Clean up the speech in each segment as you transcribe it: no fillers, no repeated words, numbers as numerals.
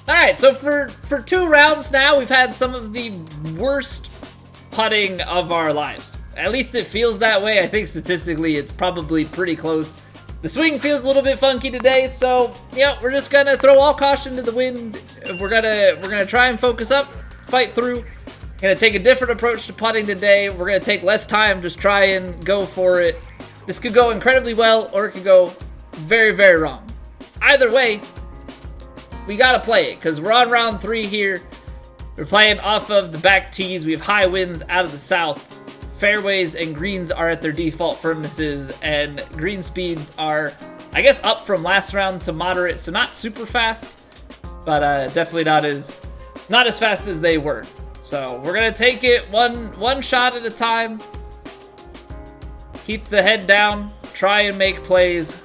All right, so for 2 rounds now, we've had some of the worst putting of our lives. At least it feels that way. I think statistically it's probably pretty close. The swing feels a little bit funky today, so yeah, we're just gonna throw all caution to the wind. We're gonna try and focus up, fight through. Gonna take a different approach to putting today. We're gonna take less time, just try and go for it. This could go incredibly well, or it could go very, very wrong. Either way, we gotta play it, because we're on round 3 here. We're playing off of the back tees. We have high winds out of the south. Fairways and greens are at their default firmnesses, and green speeds are, I guess, up from last round to moderate, so not super fast, but definitely not as fast as they were. So we're gonna take it one shot at a time. Keep the head down, try and make plays,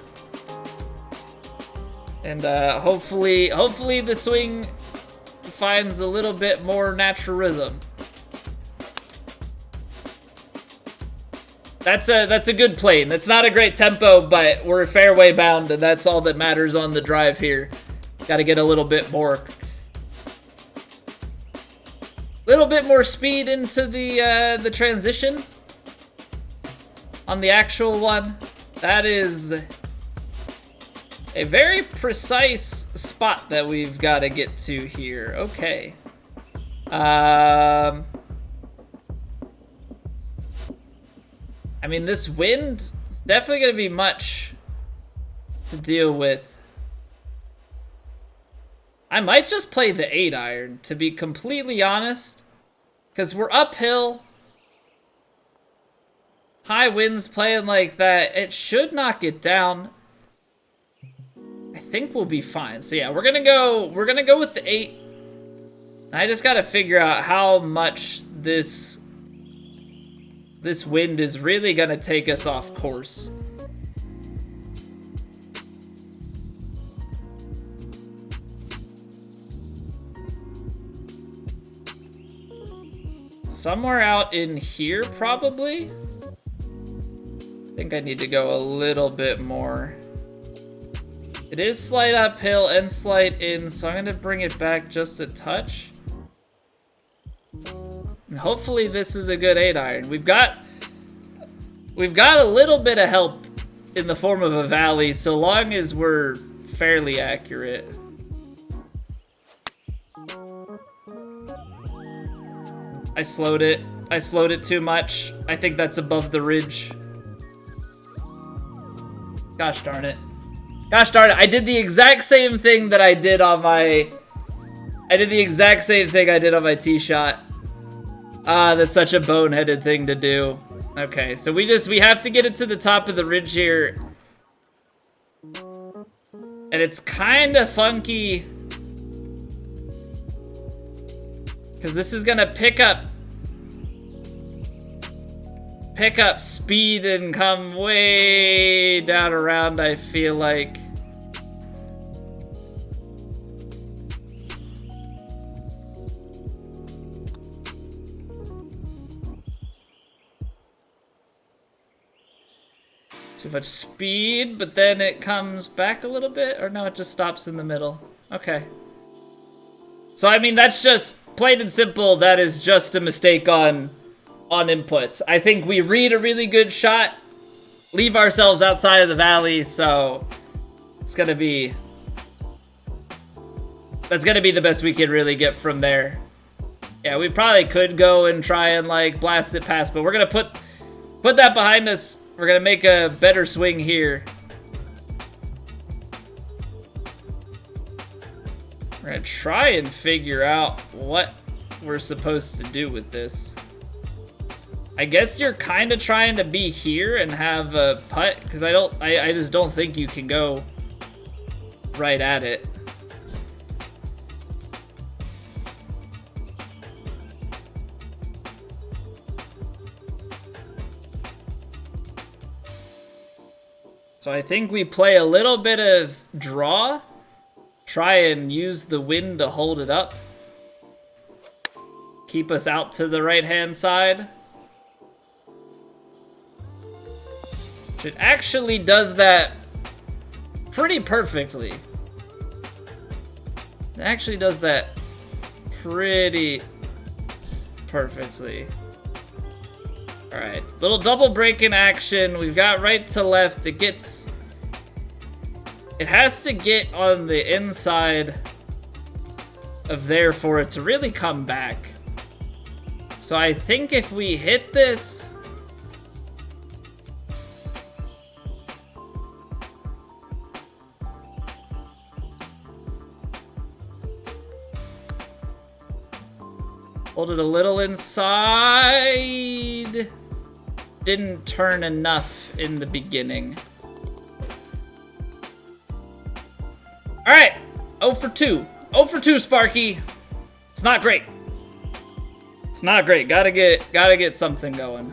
and hopefully the swing finds a little bit more natural rhythm. That's a good plane. That's not a great tempo, but we're fairway bound, and that's all that matters on the drive here. Got to get a little bit more speed into the transition on the actual one. That is a very precise spot that we've got to get to here. Okay. I mean, this wind is definitely going to be much to deal with. I might just play the 8-iron, to be completely honest, because we're uphill. High winds playing like that, it should knock it down. I think we'll be fine. So yeah, we're gonna go with the 8. I just gotta figure out how much this wind is really gonna take us off course. Somewhere out in here, probably. I think I need to go a little bit more. It is slight uphill and slight in, so I'm gonna bring it back just a touch. And hopefully this is a good 8-iron. We've got a little bit of help in the form of a valley, so long as we're fairly accurate. I slowed it. I slowed it too much. I think that's above the ridge. Gosh darn it. Gosh darn it. I did the exact same thing that I did on my... tee shot. That's such a boneheaded thing to do. Okay, so we have to get it to the top of the ridge here. And it's kind of funky, because this is gonna pick up speed and come way down around, I feel like. Too much speed, but then it comes back a little bit, or no, it just stops in the middle. Okay. So I mean, that's just plain and simple. That is just a mistake on inputs. I think we read a really good shot, leave ourselves outside of the valley, so that's gonna be the best we can really get from there. Yeah, we probably could go and try and like blast it past, but we're gonna put that behind us. We're gonna make a better swing here. We're gonna try and figure out what we're supposed to do with this. I guess you're kind of trying to be here and have a putt, because I just don't think you can go right at it. So I think we play a little bit of draw, try and use the wind to hold it up, keep us out to the right-hand side. It actually does that pretty perfectly. It actually does that pretty perfectly. All right, little double break in action. We've got right to left. It has to get on the inside of there for it to really come back. So I think if we hit this, hold it a little inside. Didn't turn enough in the beginning. All right, 0 for 2. 0 for 2, Sparky. It's not great. It's not great. Gotta get something going.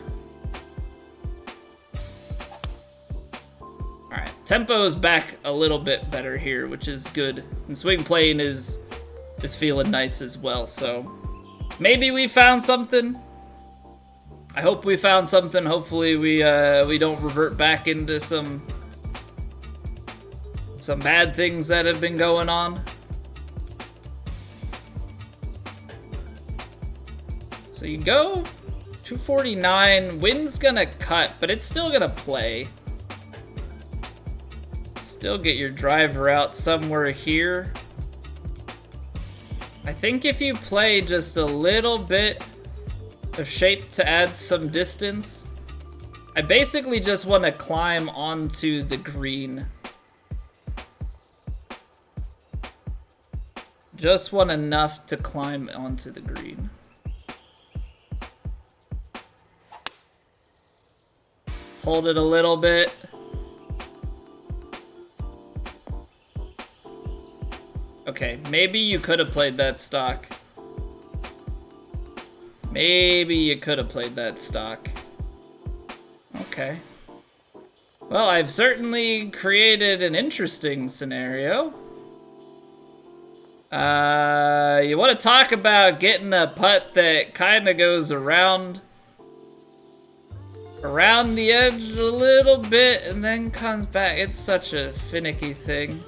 All right, tempo's back a little bit better here, which is good. And swing plane is feeling nice as well. So maybe we found something. I hope we found something. Hopefully we don't revert back into some bad things that have been going on. So you go 249, wind's gonna cut, but it's still gonna play. Still get your driver out somewhere here. I think if you play just a little bit of shape to add some distance, I basically just want to climb onto the green. Just want enough to climb onto the green. Hold it a little bit. Okay, maybe you could have played that stock. Maybe you could have played that stock. Okay. Well, I've certainly created an interesting scenario. You want to talk about getting a putt that kind of goes around the edge a little bit and then comes back. It's such a finicky thing.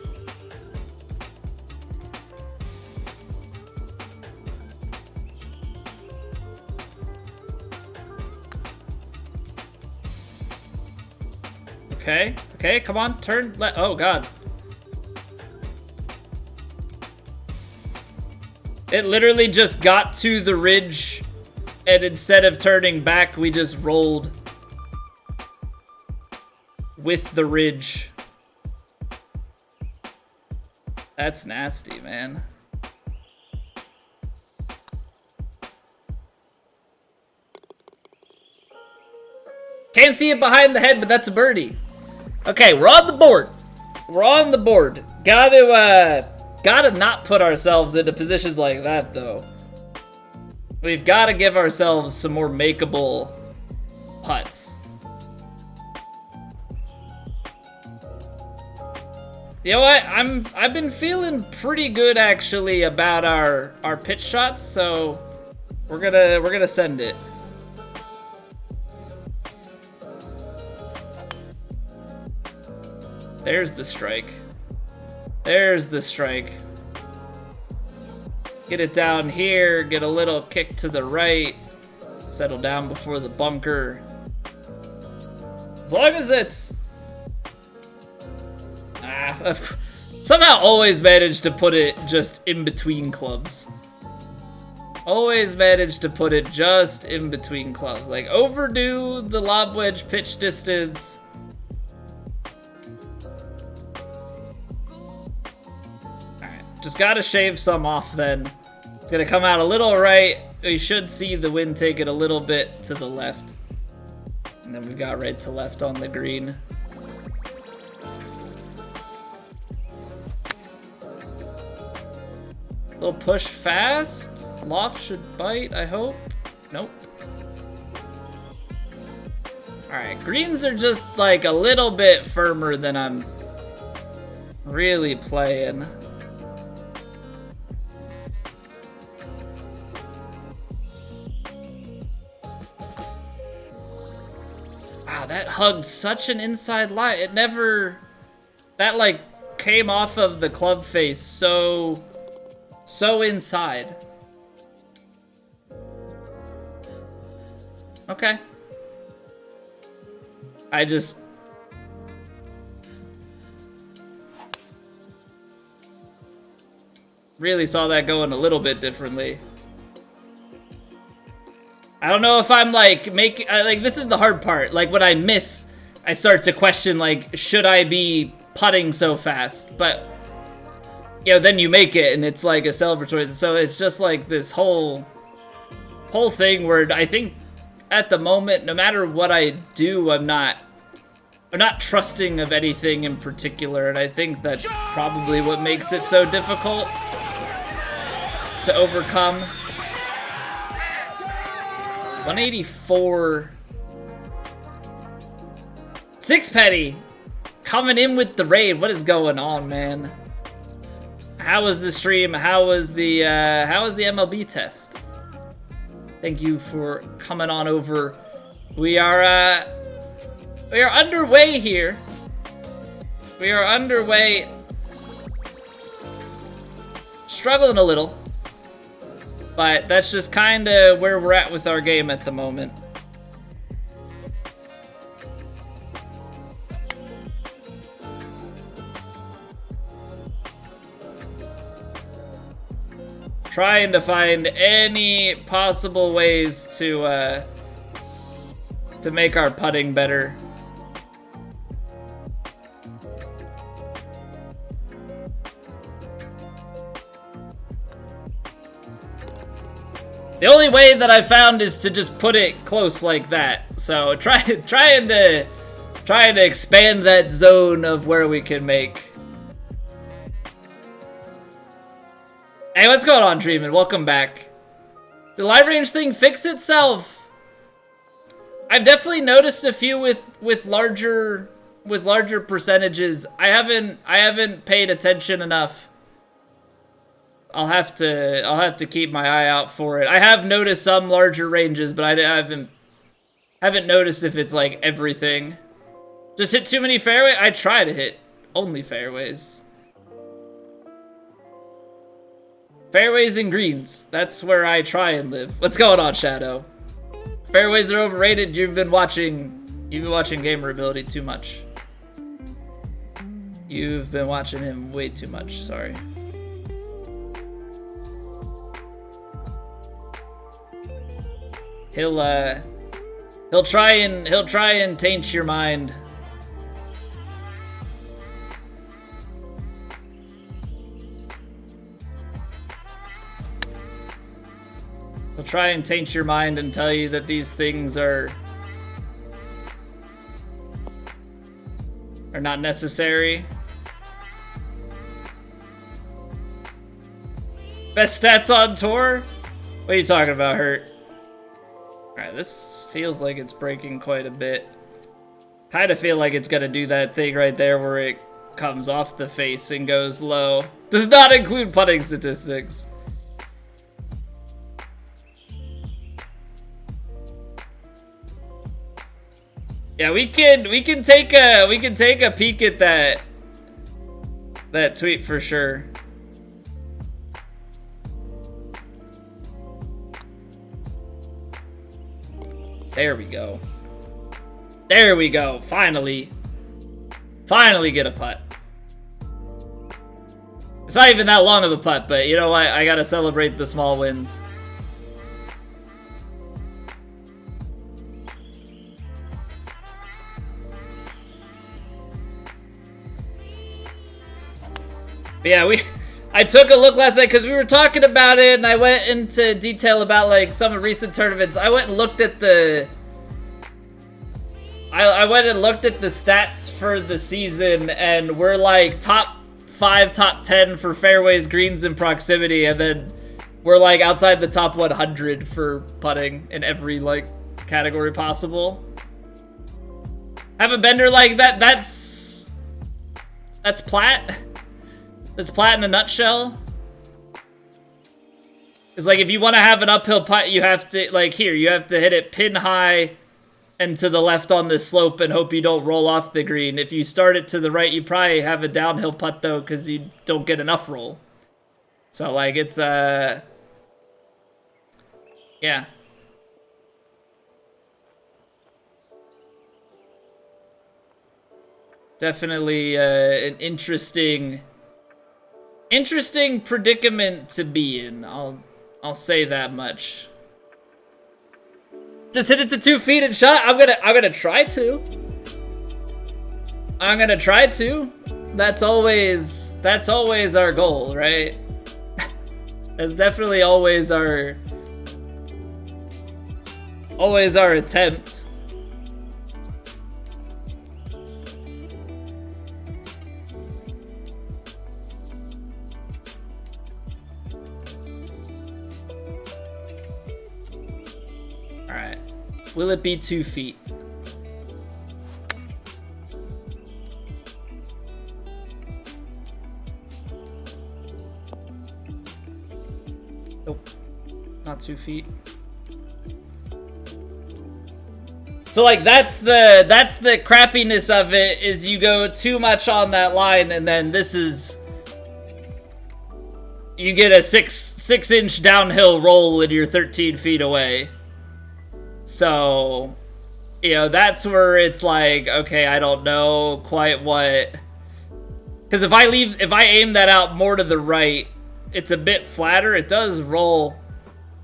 Okay, come on, turn, oh God. It literally just got to the ridge, and instead of turning back, we just rolled with the ridge. That's nasty, man. Can't see it behind the head, but that's a birdie. Okay, we're on the board. We're on the board. Gotta not put ourselves into positions like that, though. We've got to give ourselves some more makeable putts. You know what? I've been feeling pretty good actually about our pitch shots, so we're gonna send it. There's the strike. There's the strike. Get it down here, get a little kick to the right, settle down before the bunker. As long as it's... somehow always managed to put it just in between clubs. Always managed to put it just in between clubs. Like, overdo the lob wedge pitch distance. Just gotta shave some off then. It's gonna come out a little right. We should see the wind take it a little bit to the left. And then we've got right to left on the green. Little push fast. Loft should bite, I hope. Nope. Alright, greens are just like a little bit firmer than I'm really playing. That hugged such an inside line. It never... That, like, came off of the club face so so inside. Okay. I just... really saw that going a little bit differently. I don't know if I'm like this is the hard part. Like when I miss, I start to question like, should I be putting so fast? But you know, then you make it and it's like a celebratory. So it's just like this whole thing where I think at the moment, no matter what I do, I'm not trusting of anything in particular, and I think that's probably what makes it so difficult to overcome. 184. Six Petty coming in with the raid. What is going on, man? How was the stream? How was the MLB test? Thank you for coming on over. We are underway here. We are underway. Struggling a little. But that's just kind of where we're at with our game at the moment. Trying to find any possible ways to make our putting better. The only way that I found is to just put it close like that. So trying to expand that zone of where we can make. Hey, what's going on, Dreamin'? Welcome back. The live range thing fix itself. I've definitely noticed a few with larger percentages. I haven't paid attention enough. I'll have to keep my eye out for it. I have noticed some larger ranges, but I haven't noticed if it's like everything. Just hit too many fairways? I try to hit only fairways. Fairways and greens. That's where I try and live. What's going on, Shadow? Fairways are overrated. You've been watching Gamer Ability too much. You've been watching him way too much. Sorry. He'll try and taint your mind. He'll try and taint your mind and tell you that these things are not necessary. Best stats on tour? What are you talking about, Hurt? Alright, this feels like it's breaking quite a bit. Kind of feel like it's gonna do that thing right there where it comes off the face and goes low. Does not include putting statistics. Yeah, we can take a peek at that tweet for sure. There we go. There we go. Finally get a putt. It's not even that long of a putt, but you know what? I gotta celebrate the small wins. But yeah, I took a look last night because we were talking about it, and I went into detail about like some recent tournaments. I went and looked at the stats for the season, and we're like top 5, top 10 for fairways, greens, and proximity, and then we're like outside the top 100 for putting in every like category possible. Have a bender like that. That's Plat. That's Plat in a nutshell. It's like if you want to have an uphill putt, you have to, like here, you have to hit it pin high and to the left on this slope and hope you don't roll off the green. If you start it to the right, you probably have a downhill putt though, because you don't get enough roll. So like it's yeah. Definitely an interesting predicament to be in. I'll say that much. Just hit it to 2 feet and shot. I'm gonna try to. I'm gonna try to. That's always our goal, right? That's definitely always our attempt. All right. Will it be 2 feet? Nope. Not 2 feet. So like that's the crappiness of it, is you go too much on that line, and then this is, you get a 6-inch downhill roll and you're 13 feet away. So, you know, that's where it's like, okay, I don't know quite what, because if I aim that out more to the right, it's a bit flatter. It does roll,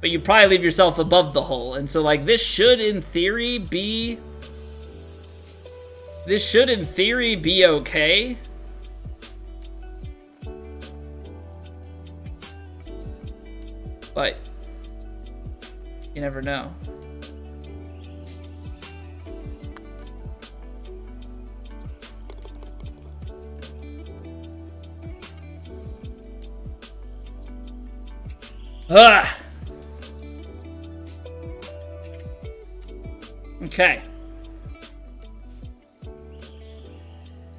but you probably leave yourself above the hole. And so like this should in theory be okay. But you never know. Ah. Okay.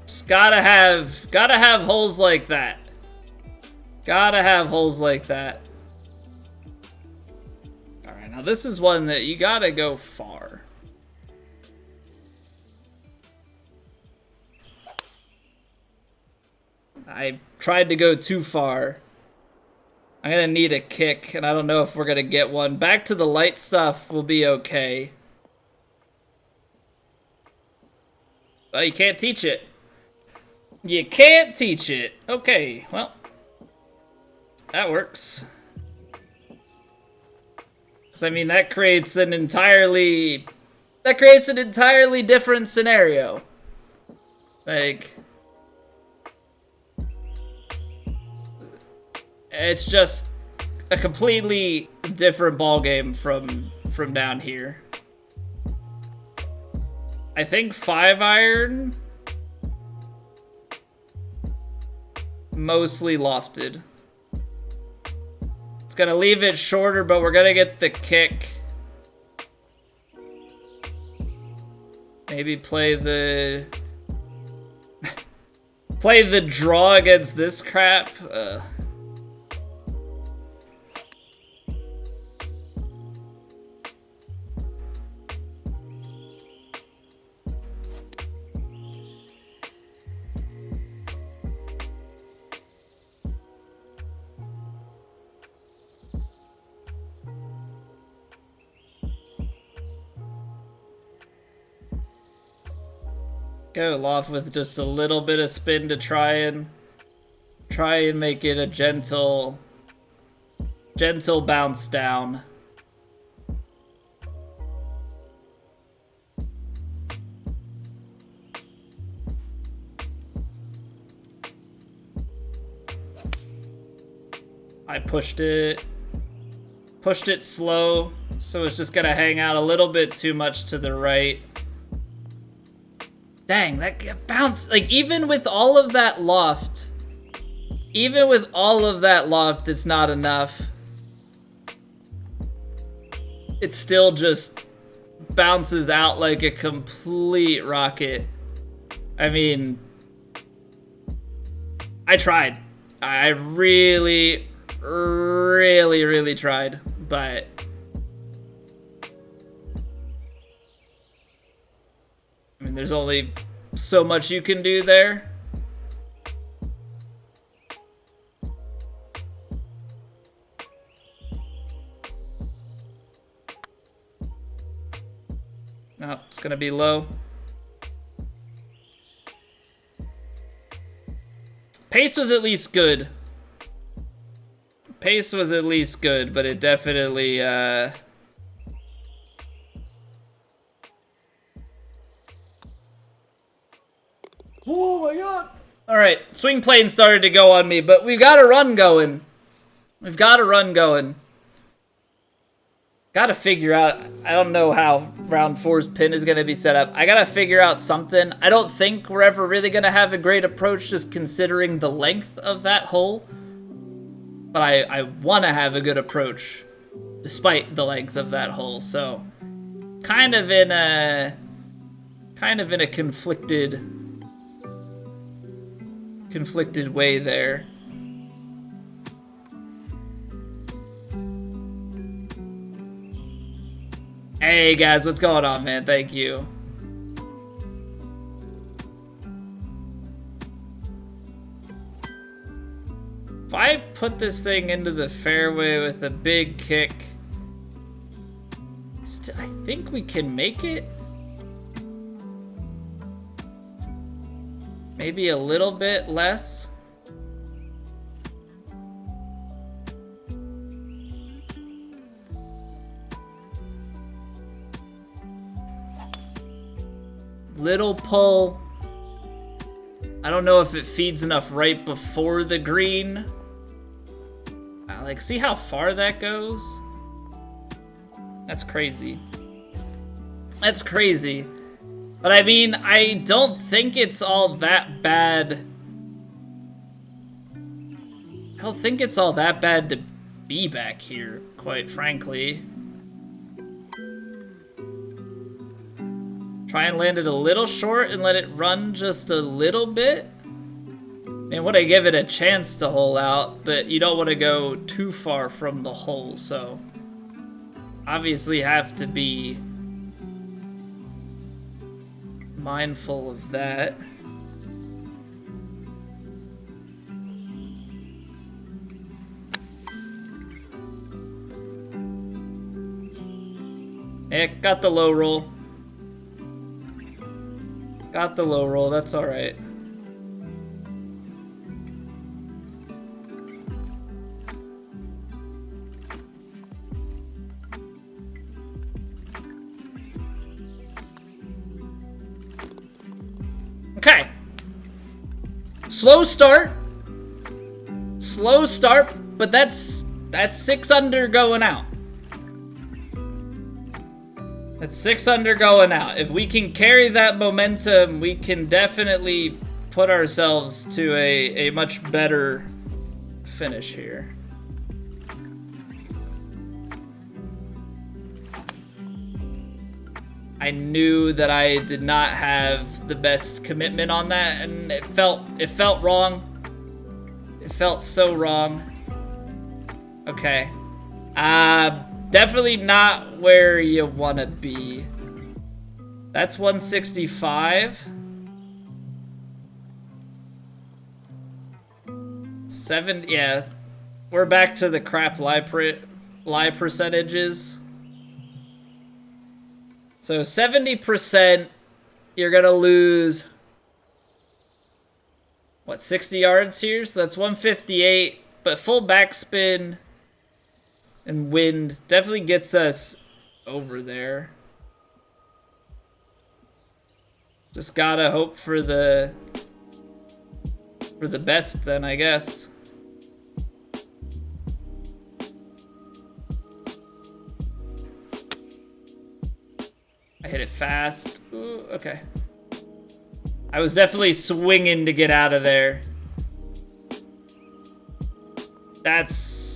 Just gotta have holes like that. Gotta have holes like that. All right, now this is one that you gotta go far. I tried to go too far. I'm gonna need a kick, and I don't know if we're gonna get one. Back to the light stuff will be okay. Well, you can't teach it. You can't teach it. Okay, well, that works. Because, I mean, that creates an entirely different scenario. Like, it's just a completely different ballgame from down here. I think 5-iron, mostly lofted. It's gonna leave it shorter, but we're gonna get the kick. Maybe play the play the draw against this crap. Go loft with just a little bit of spin to try and make it a gentle bounce down. I pushed it slow, so it's just gonna hang out a little bit too much to the right. Dang, that bounce, like, even with all of that loft, it's not enough. It still just bounces out like a complete rocket. I mean, I tried. I really, really, really tried, but I mean, there's only so much you can do there. No, it's gonna be low. Pace was at least good. Pace was at least good, but it definitely, oh my god. All right, swing plane started to go on me, but we've got a run going. We've got a run going. Gotta figure out, I don't know how round 4's pin is gonna be set up. I gotta figure out something. I don't think we're ever really gonna have a great approach just considering the length of that hole. But I wanna have a good approach despite the length of that hole. So kind of in a conflicted way there. Hey guys, what's going on, man? Thank you. If I put this thing into the fairway with a big kick, I think we can make it. Maybe a little bit less. Little pull. I don't know if it feeds enough right before the green. Like, see how far that goes? That's crazy. That's crazy. But I mean, I don't think it's all that bad. I don't think it's all that bad to be back here, quite frankly. Try and land it a little short and let it run just a little bit. And want to give it a chance to hole out, but you don't want to go too far from the hole, so obviously have to be mindful of that. Got the low roll. Got the low roll, that's alright. Okay. Slow start, but that's 6 under going out. That's 6 under going out. If we can carry that momentum, we can definitely put ourselves to a much better finish here. I knew that I did not have the best commitment on that, and it felt wrong. It felt so wrong. Okay. Definitely not where you want to be. That's 165. 7, yeah. We're back to the crap lie percentages. So 70%, you're gonna lose, what, 60 yards here? So that's 158, but full backspin and wind definitely gets us over there. Just gotta hope for the best then, I guess. I hit it fast. Ooh, okay. I was definitely swinging to get out of there. That's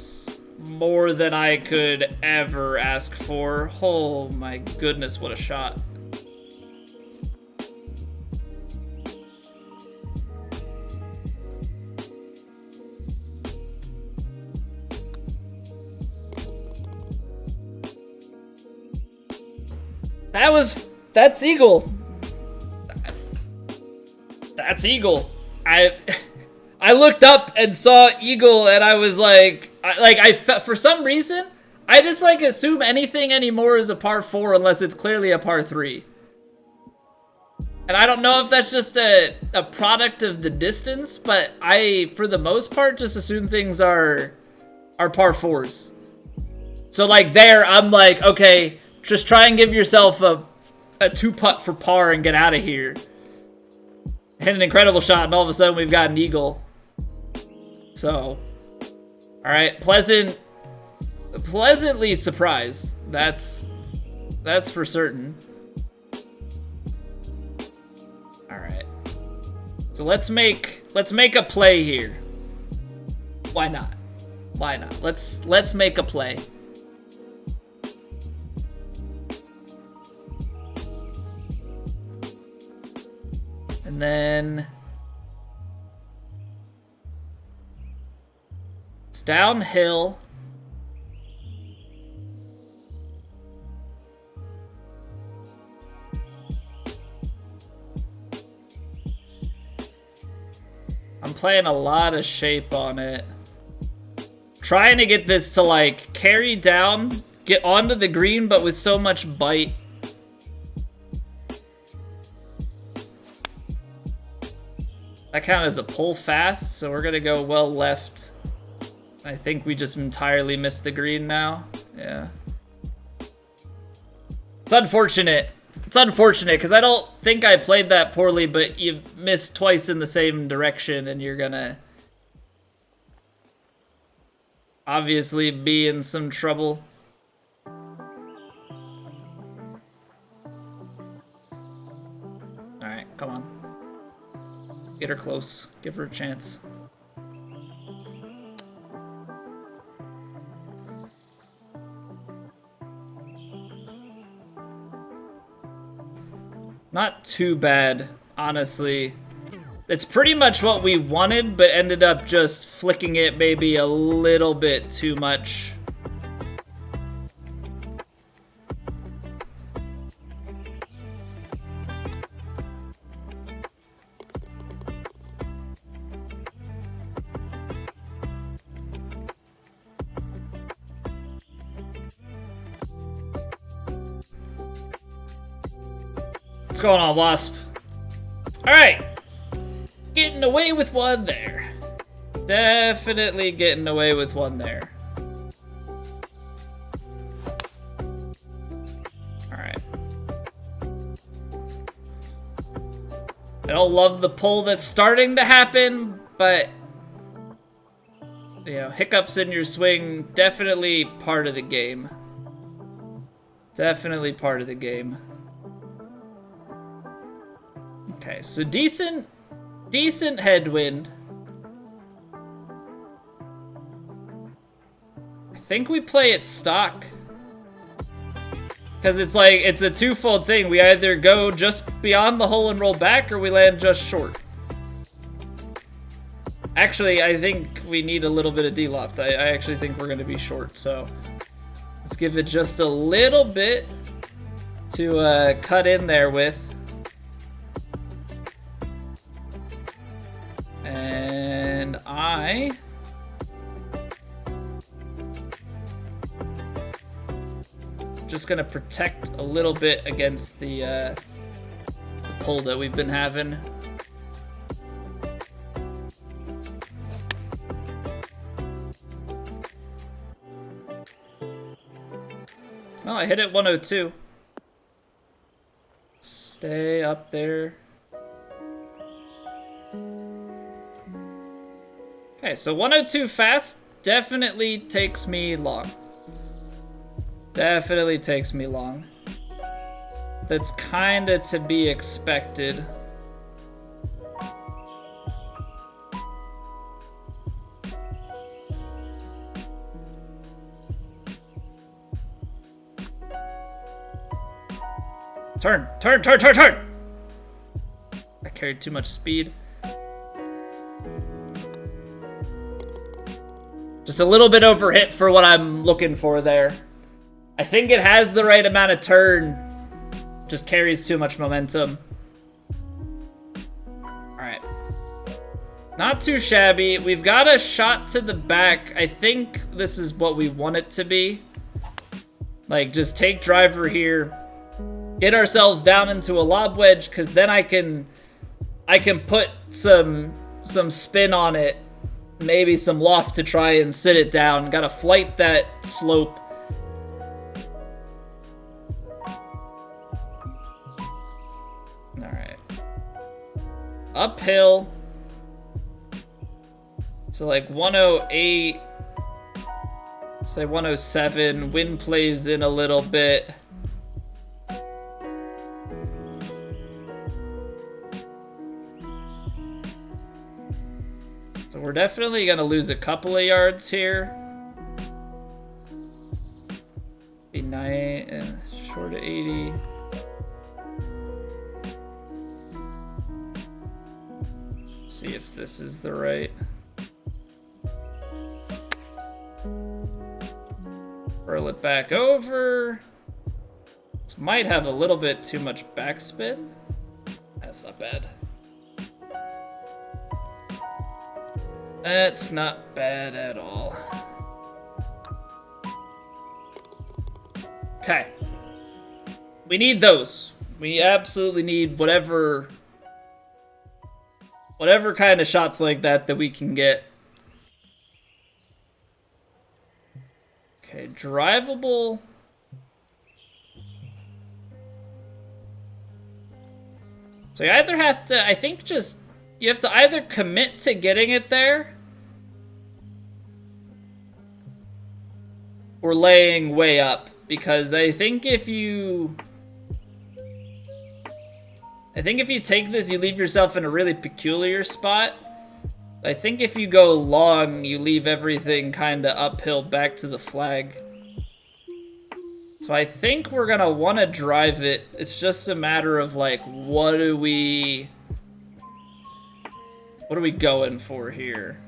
more than I could ever ask for. Oh my goodness, what a shot. That's eagle. That's eagle. I looked up and saw eagle and I was like, for some reason, I just like assume anything anymore is a par 4 unless it's clearly a par 3. And I don't know if that's just a product of the distance, but I, for the most part, just assume things are par fours. So like there, I'm like, okay, just try and give yourself a 2-putt for par and get out of here. Hit an incredible shot, and all of a sudden we've got an eagle. So, all right, pleasantly surprised. That's for certain. All right, so let's make a play here. Why not? Why not? Let's make a play. And then it's downhill. I'm playing a lot of shape on it. Trying to get this to like carry down, get onto the green, but with so much bite. That counted as a pull fast, so we're gonna go well left. I think we just entirely missed the green now. Yeah. It's unfortunate. It's unfortunate, because I don't think I played that poorly, but you missed twice in the same direction, and you're gonna obviously be in some trouble. Alright, come on. Get her close. Give her a chance. Not too bad, honestly. It's pretty much what we wanted, but ended up just flicking it maybe a little bit too much. What's going on, Wasp? Alright. Getting away with one there. Definitely getting away with one there. Alright. I don't love the pull that's starting to happen, but you know, hiccups in your swing, definitely part of the game. Definitely part of the game. Okay, so decent headwind. I think we play it stock. Because it's like, it's a twofold thing. We either go just beyond the hole and roll back, or we land just short. Actually, I think we need a little bit of D-loft. I actually think we're going to be short, so let's give it just a little bit to cut in there with. And I just gonna protect a little bit against the pull that we've been having. Well, I hit it 102. Stay up there. Okay, so 102 fast definitely takes me long. Definitely takes me long. That's kinda to be expected. Turn! Turn! Turn! Turn! Turn! I carried too much speed. Just a little bit overhit for what I'm looking for there. I think it has the right amount of turn. Just carries too much momentum. Alright. Not too shabby. We've got a shot to the back. I think this is what we want it to be. Like, just take driver here. get ourselves down into a lob wedge, because then I can put some spin on it, maybe some loft to try and sit it down. Gotta flight that slope. Alright. Uphill. So like 108. Say 107. Wind plays in a little bit. So we're definitely gonna lose a couple of yards here. Be 9 short of 80. See if this is the right. Curl it back over. This might have a little bit too much backspin. That's not bad. That's not bad at all. Okay. We need those. We absolutely need whatever kind of shots like that we can get. Okay, drivable. So you either have to, I think you have to either commit to getting it there or laying way up, because I think if you take this, you leave yourself in a really peculiar spot. I think if you go long, you leave everything kind of uphill back to the flag. So I think we're gonna want to drive it. It's just a matter of like, what are we going for here?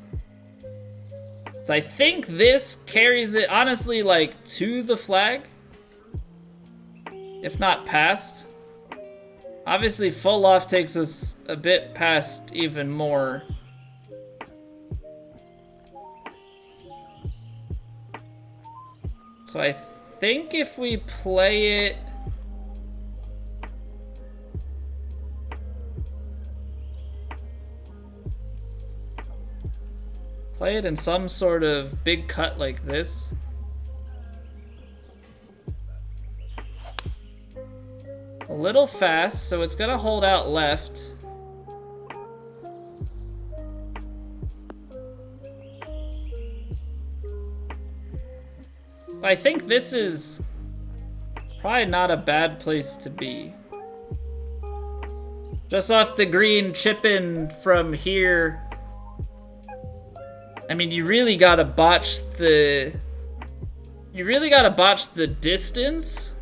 So I think this carries it, honestly, like, to the flag. If not past. Obviously, full loft takes us a bit past even more. So I think if we play it... Play it in some sort of big cut like this. A little fast, so it's gonna hold out left. I think this is probably not a bad place to be. Just off the green, chipping from here. I mean, you really gotta botch the... You really gotta botch the distance.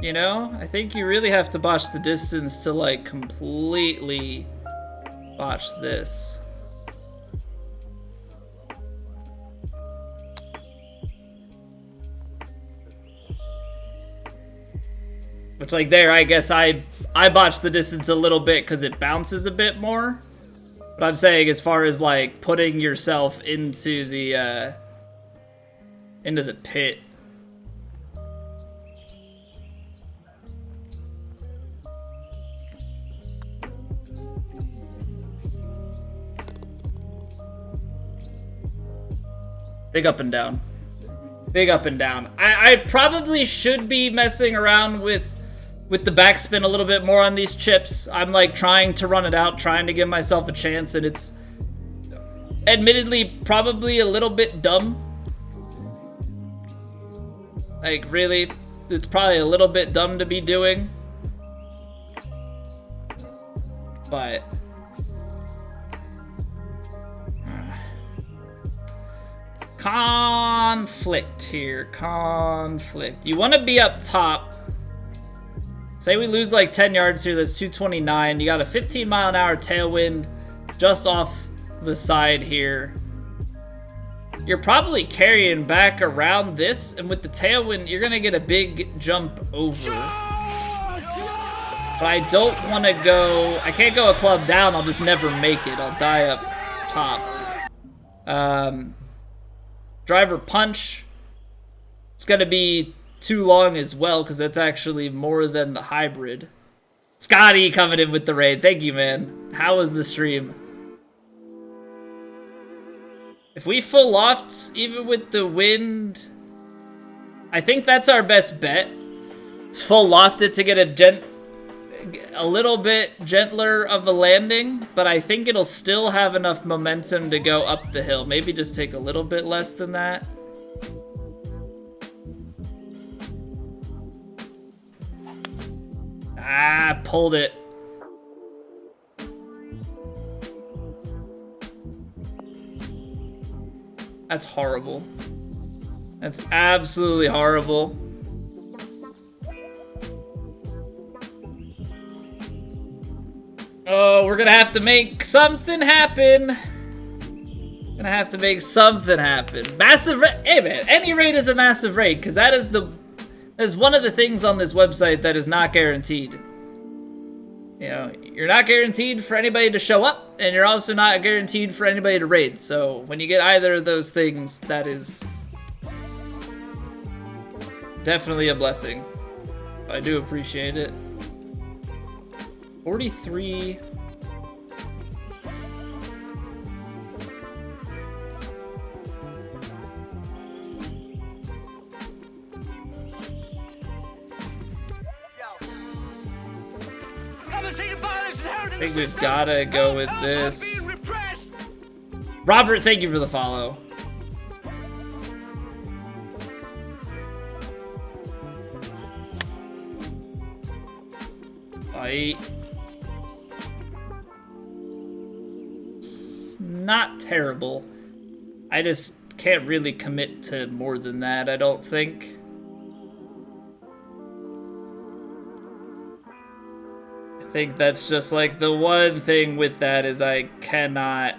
You know? I think you really have to botch the distance to, like, completely botch this. Which, like, there, I guess I botched the distance a little bit because it bounces a bit more. But I'm saying as far as, like, putting yourself into the pit. Big up and down. Big up and down. I probably should be messing around with the backspin a little bit more on these chips. I'm like trying to run it out, trying to give myself a chance, and it's admittedly probably a little bit dumb. Like, really, it's probably a little bit dumb to be doing. But conflict here. Conflict. You want to be up top. Say we lose like 10 yards here. That's 229. You got a 15-mile-an-hour tailwind just off the side here. You're probably carrying back around this, and with the tailwind, you're going to get a big jump over. But I don't want to go... I can't go a club down. I'll just never make it. I'll die up top. Driver punch. It's gonna be too long as well because that's actually more than the hybrid. Scotty coming in with the raid. Thank you, man. How was the stream? If we full loft, even with the wind, I think that's our best bet. It's full loft it to get a little bit gentler of a landing, but I think it'll still have enough momentum to go up the hill. Maybe just take a little bit less than that. Ah, pulled it. That's horrible. That's absolutely horrible. Oh, we're gonna have to make something happen. Gonna have to make something happen. Massive raid. Hey man, any raid is a massive raid because that is one of the things on this website that is not guaranteed. You know, you're not guaranteed for anybody to show up, and you're also not guaranteed for anybody to raid. So when you get either of those things, that is definitely a blessing. I do appreciate it. 43. I think we've gotta go with this. Robert, thank you for the follow. Fight. Not terrible. I just can't really commit to more than that, I don't think. I think that's just like the one thing with that is I cannot.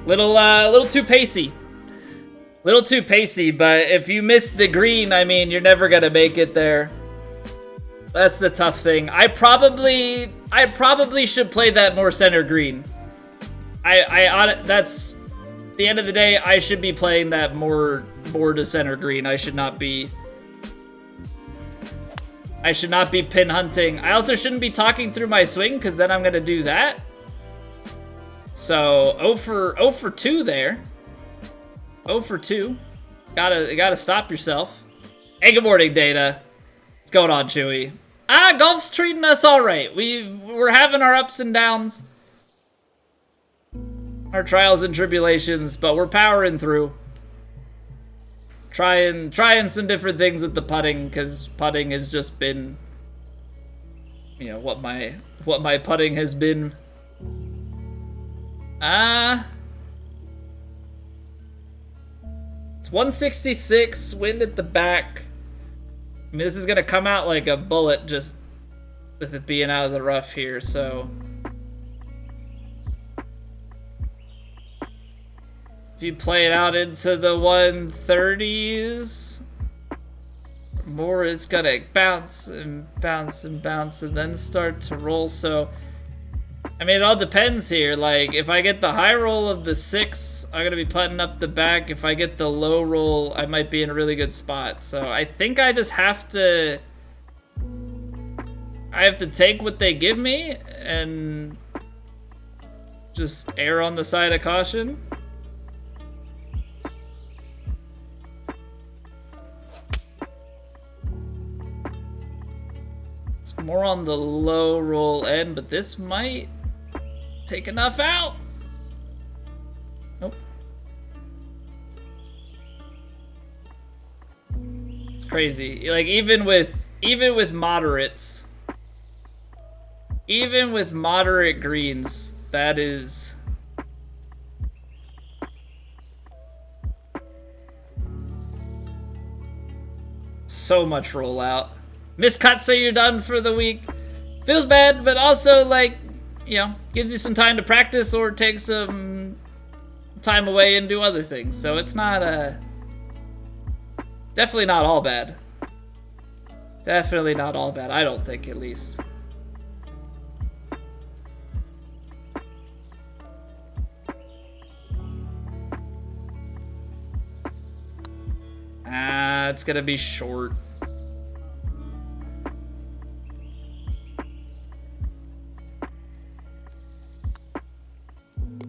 Little too pacey. Little too pacey, but if you miss the green, I mean, you're never gonna make it there. That's the tough thing. I probably should play that more center green. That's at the end of the day, I should be playing that more to center green. I should not be pin hunting. I also shouldn't be talking through my swing because then I'm gonna do that. So 0 for 2 there. 0 for 2. Gotta stop yourself. Hey, good morning, Data. What's going on, Chewy? Golf's treating us all right. We're having our ups and downs, our trials and tribulations, but we're powering through. Trying some different things with the putting because putting has just been, you know, what my putting has been. It's 166, wind at the back. I mean, this is gonna come out like a bullet just with it being out of the rough here, so. If you play it out into the 130s, more is gonna bounce and bounce and bounce and then start to roll, so. I mean, it all depends here. Like, if I get the high roll of the 6, I'm gonna be putting up the back. If I get the low roll, I might be in a really good spot. So I think I just have to... I have to take what they give me and just err on the side of caution. It's more on the low roll end, but this might take enough out. Nope. It's crazy. Like even with moderates, even with moderate greens, that is so much rollout. Miscut, so you're done for the week. Feels bad, but also like, you know, gives you some time to practice or take some time away and do other things. So it's not definitely not all bad. Definitely not all bad. I don't think, at least. It's gonna be short.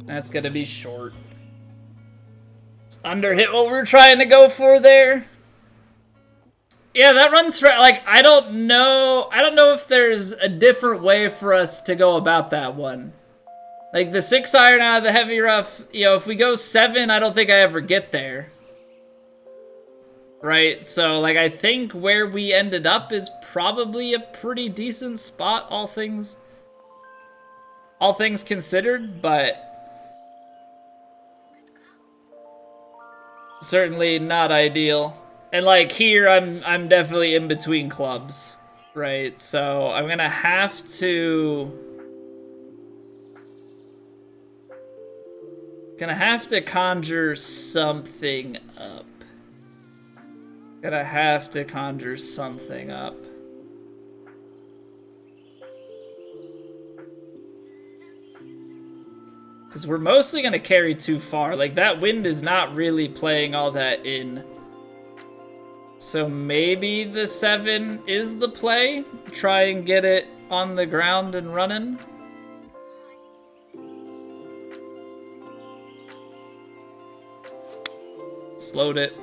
That's gonna be short. It's under hit what we're trying to go for there. Yeah, that runs for, like, I don't know if there's a different way for us to go about that one. Like, the 6-iron out of the heavy rough, you know, if we go 7, I don't think I ever get there. Right, so, like, I think where we ended up is probably a pretty decent spot, all things considered, but certainly not ideal. And, like, here, I'm definitely in between clubs, right? So I'm gonna have to conjure something up. Gonna have to conjure something up. Because we're mostly gonna carry too far. Like, that wind is not really playing all that in. So maybe the 7 is the play. Try and get it on the ground and running. Slowed it.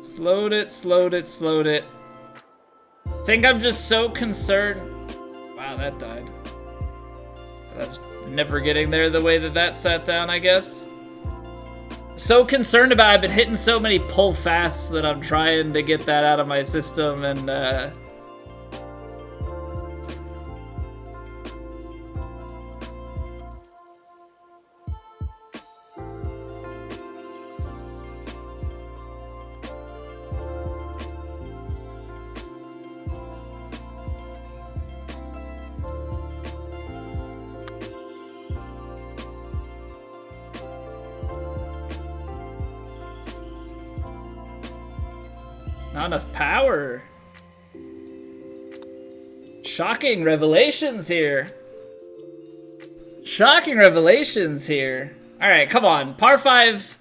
Slowed it, slowed it, slowed it. I think I'm just so concerned. Wow, that died. That's never getting there the way that that sat down, I guess. So concerned about, I've been hitting so many pull fasts that I'm trying to get that out of my system, and not enough power. Shocking revelations here. Shocking revelations here. All right, come on. Par 5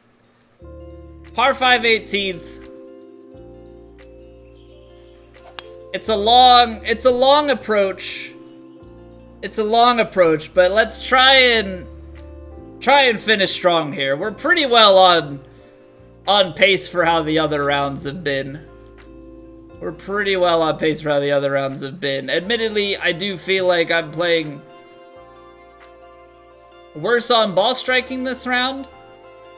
18th. It's a long approach. It's a long approach, but let's try and finish strong here. We're pretty well on pace for how the other rounds have been. We're pretty well on pace for how the other rounds have been. Admittedly, I do feel like I'm playing worse on ball striking this round.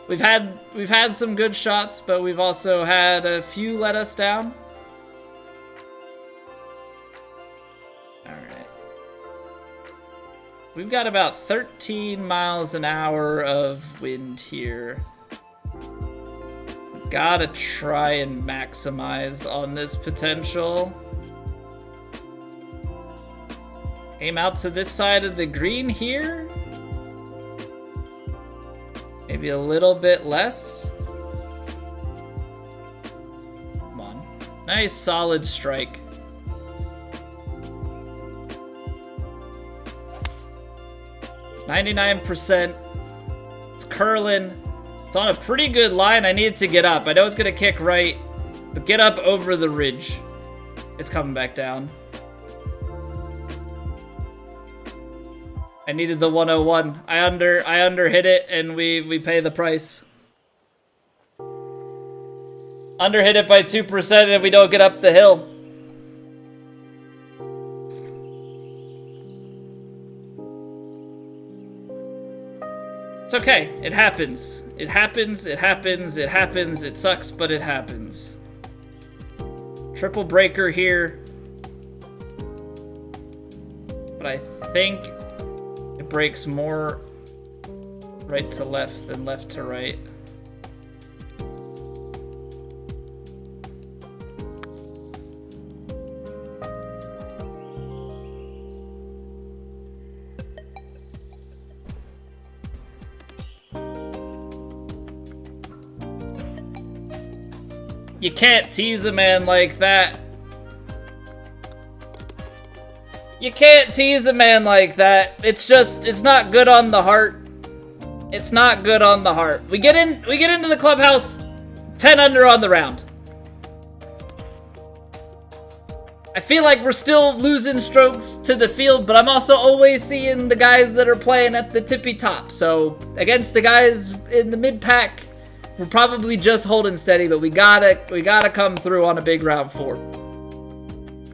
We've had some good shots, but we've also had a few let us down. All right. We've got about 13 miles an hour of wind here. Gotta try and maximize on this potential. Aim out to this side of the green here. Maybe a little bit less. Come on. Nice solid strike. %. It's curling. It's on a pretty good line. I need to get up. I know it's gonna kick right, but get up over the ridge. It's coming back down. I needed the 101. I under hit it, and we pay the price. Under hit it by 2%, and we don't get up the hill. It's okay. It happens. It happens. It happens. It happens. It sucks, but it happens. Triple breaker here. But I think it breaks more right to left than left to right. You can't tease a man like that. You can't tease a man like that. It's not good on the heart. It's not good on the heart. We get into the clubhouse 10 under on the round. I feel like we're still losing strokes to the field, but I'm also always seeing the guys that are playing at the tippy top. So against the guys in the mid pack, we're probably just holding steady, but we gotta come through on a big round 4.